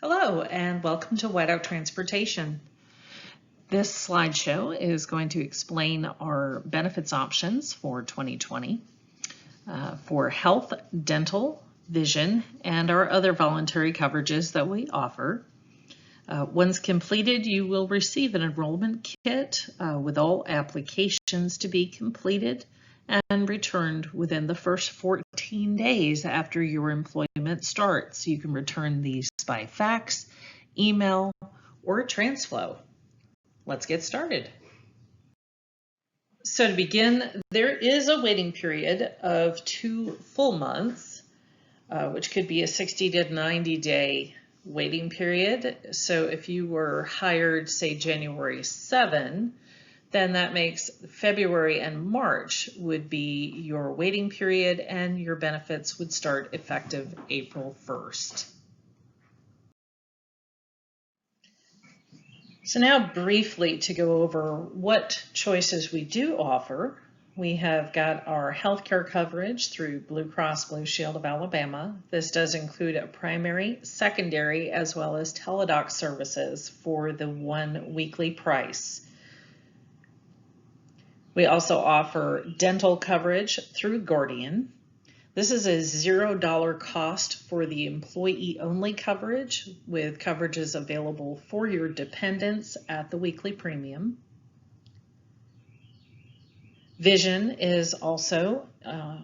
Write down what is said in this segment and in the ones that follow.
Hello and welcome to Whiteout Transportation. This slideshow is going to explain our benefits options for 2020 for health, dental, vision, and our other voluntary coverages that we offer. Once completed, you will receive an enrollment kit with all applications to be completed and returned within the first 14 days after your employment starts. You can return these by fax, email, or TransFlow. Let's get started. So to begin, there is a waiting period of 2 full months, which could be a 60 to 90 day waiting period. So if you were hired, say January 7, then that makes February and March would be your waiting period, and your benefits would start effective April 1st. So now briefly to go over what choices we do offer. We have got our healthcare coverage through Blue Cross Blue Shield of Alabama. This does include a primary, secondary, as well as teledoc services for the one weekly price. We also offer dental coverage through Guardian. This is a $0 cost for the employee-only coverage, with coverages available for your dependents at the weekly premium. Vision is also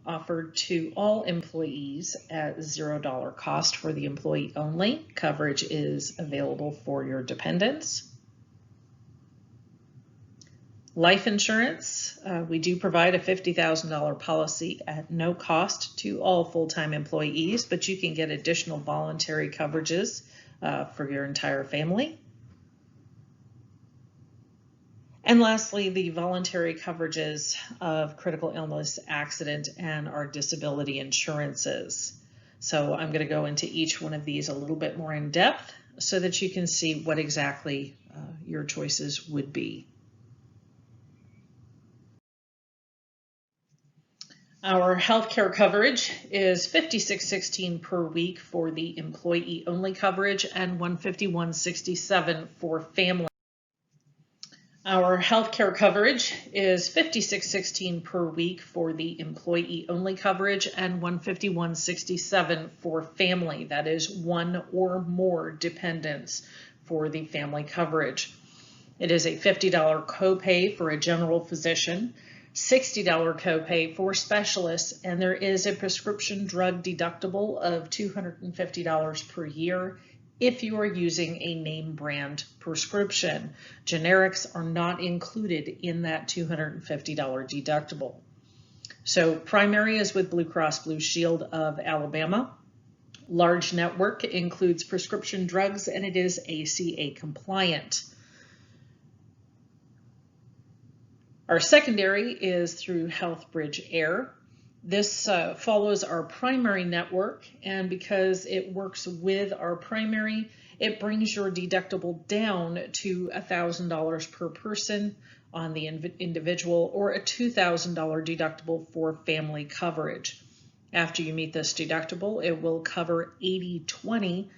offered to all employees at $0 cost for the employee-only. Coverage is available for your dependents. Life insurance, we do provide a $50,000 policy at no cost to all full-time employees, but you can get additional voluntary coverages for your entire family. And lastly, the voluntary coverages of critical illness, accident, and our disability insurances. So I'm going to go into each one of these a little bit more in depth so that you can see what exactly your choices would be. Our healthcare coverage is $56.16 per week for the employee-only coverage and $151.67 for family. Our healthcare coverage is $56.16 per week for the employee-only coverage and $151.67 for family. That is one or more dependents for the family coverage. It is a $50 copay for a general physician, $60 copay for specialists, and there is a prescription drug deductible of $250 per year if you are using a name brand prescription. Generics are not included in that $250 deductible. So primary is with Blue Cross Blue Shield of Alabama. Large network includes prescription drugs, and it is ACA compliant. Our secondary is through HealthBridge Air. This follows our primary network, and because it works with our primary, it brings your deductible down to $1,000 per person on the individual, or a $2,000 deductible for family coverage. After you meet this deductible, it will cover 80/20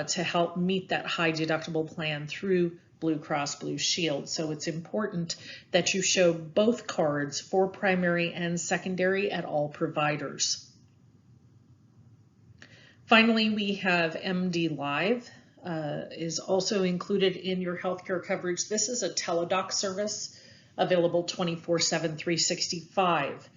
to help meet that high deductible plan through Blue Cross Blue Shield. So it's important that you show both cards for primary and secondary at all providers. Finally, we have MD Live is also included in your healthcare coverage. This is a teledoc service available 24/7, 365.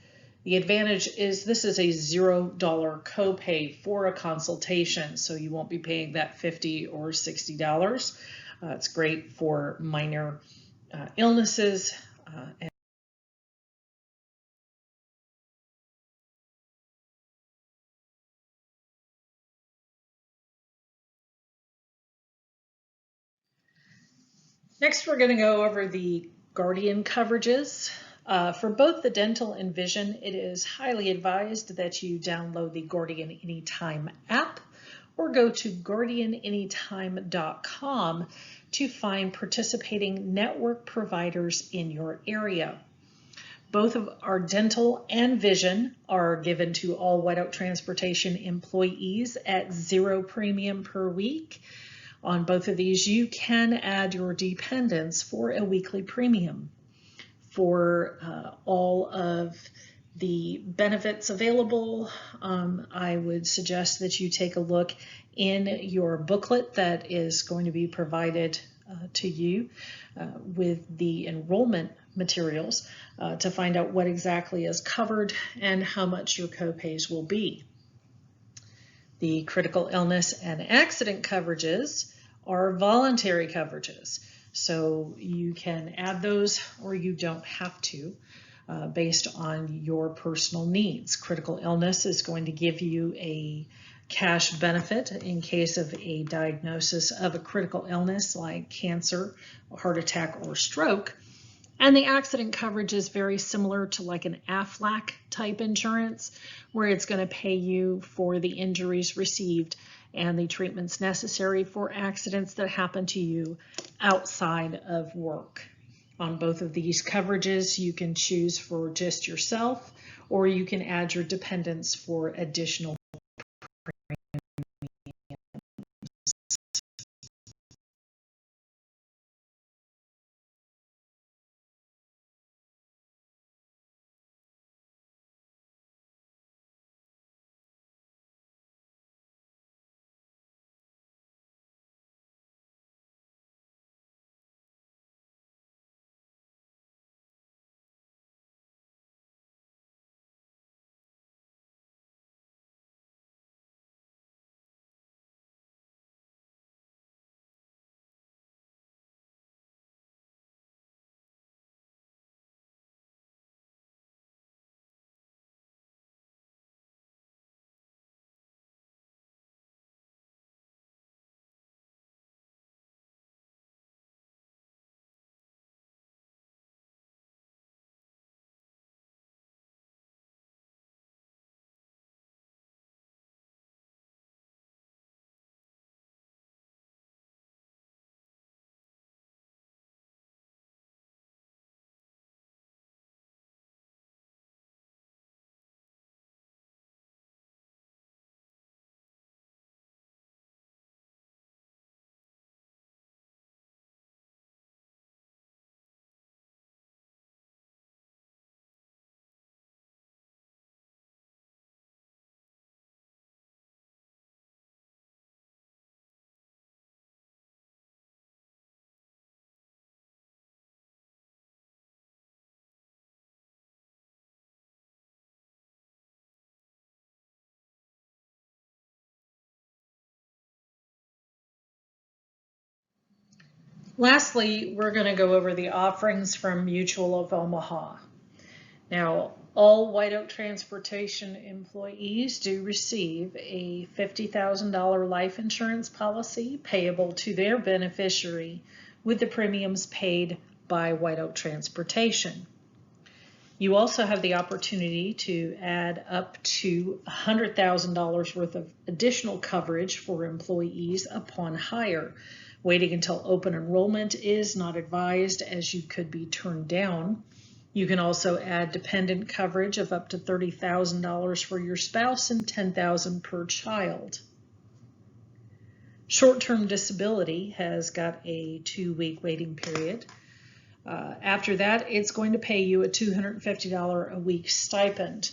The advantage is this is a $0 copay for a consultation, so you won't be paying that $50 or $60. It's great for minor illnesses. Next, we're going to go over the Guardian coverages. For both the dental and vision, it is highly advised that you download the Guardian Anytime app or go to guardiananytime.com to find participating network providers in your area. Both of our dental and vision are given to all Whiteout Transportation employees at $0 premium per week. On both of these, you can add your dependents for a weekly premium. For all of the benefits available, I would suggest that you take a look in your booklet that is going to be provided to you with the enrollment materials to find out what exactly is covered and how much your copays will be. The critical illness and accident coverages are voluntary coverages, so you can add those or you don't have to based on your personal needs. Critical illness is going to give you a cash benefit in case of a diagnosis of a critical illness like cancer, a heart attack, or stroke. And the accident coverage is very similar to like an AFLAC type insurance, where it's going to pay you for the injuries received and the treatments necessary for accidents that happen to you outside of work. On both of these coverages, you can choose for just yourself, or you can add your dependents for additional. Lastly, we're going to go over the offerings from Mutual of Omaha. Now, all White Oak Transportation employees do receive a $50,000 life insurance policy payable to their beneficiary with the premiums paid by White Oak Transportation. You also have the opportunity to add up to $100,000 worth of additional coverage for employees upon hire. Waiting until open enrollment is not advised, as you could be turned down. You can also add dependent coverage of up to $30,000 for your spouse and $10,000 per child. Short-term disability has got a 2-week waiting period. After that, it's going to pay you a $250 a week stipend.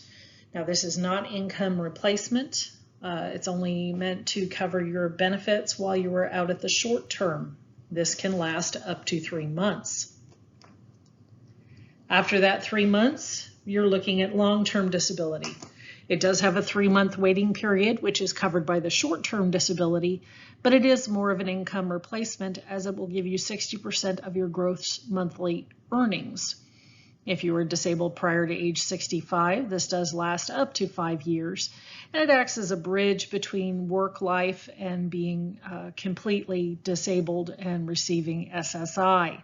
Now, this is not income replacement. It's only meant to cover your benefits while you are out at the short term. This can last up to 3 months. After that 3 months, you're looking at long-term disability. It does have a 3-month waiting period, which is covered by the short-term disability, but it is more of an income replacement, as it will give you 60% of your gross monthly earnings. If you were disabled prior to age 65, this does last up to 5 years, and it acts as a bridge between work life and being completely disabled and receiving SSI.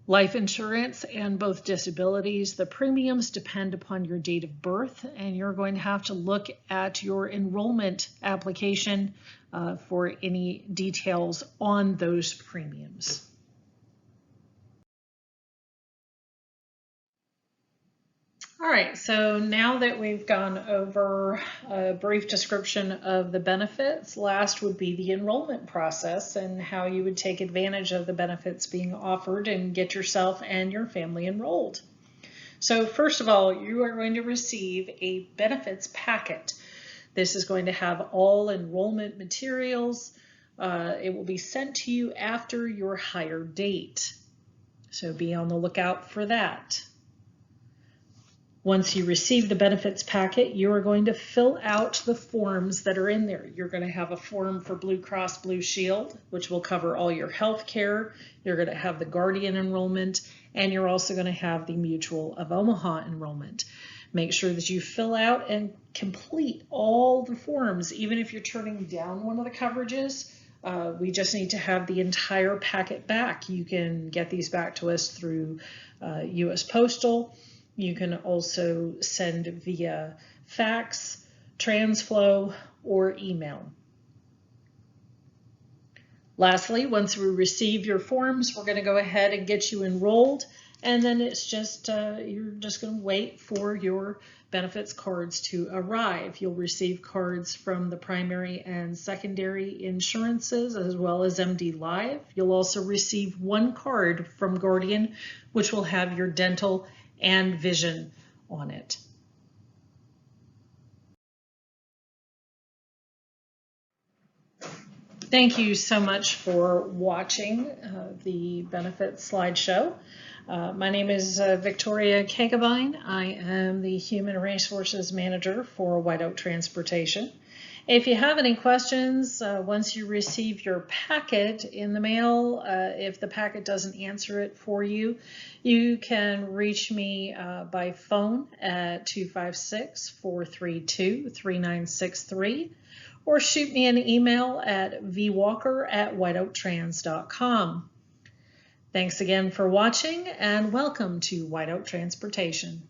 Life insurance and both disabilities, the premiums depend upon your date of birth, and you're going to have to look at your enrollment application for any details on those premiums. All right, so now that we've gone over a brief description of the benefits, last would be the enrollment process and how you would take advantage of the benefits being offered and get yourself and your family enrolled. So first of all, you are going to receive a benefits packet. This is going to have all enrollment materials. It will be sent to you after your hire date. So be on the lookout for that. Once you receive the benefits packet, you are going to fill out the forms that are in there. You're going to have a form for Blue Cross Blue Shield, which will cover all your health care. You're going to have the Guardian enrollment, and you're also going to have the Mutual of Omaha enrollment. Make sure that you fill out and complete all the forms, even if you're turning down one of the coverages. We just need to have the entire packet back. You can get these back to us through U.S. Postal. You can also send via fax, TransFlow, or email. Lastly, once we receive your forms, we're going to go ahead and get you enrolled, and then it's just you're just going to wait for your benefits cards to arrive. You'll receive cards from the primary and secondary insurances as well as MD Live. You'll also receive one card from Guardian, which will have your dental and vision on it. Thank you so much for watching the benefits slideshow. My name is Victoria Kagabine. I am the Human Resources Manager for White Oak Transportation. If you have any questions, once you receive your packet in the mail, if the packet doesn't answer it for you, you can reach me by phone at 256-432-3963 or shoot me an email at vwalker@whiteoaktrans.com. Thanks again for watching and welcome to White Oak Transportation.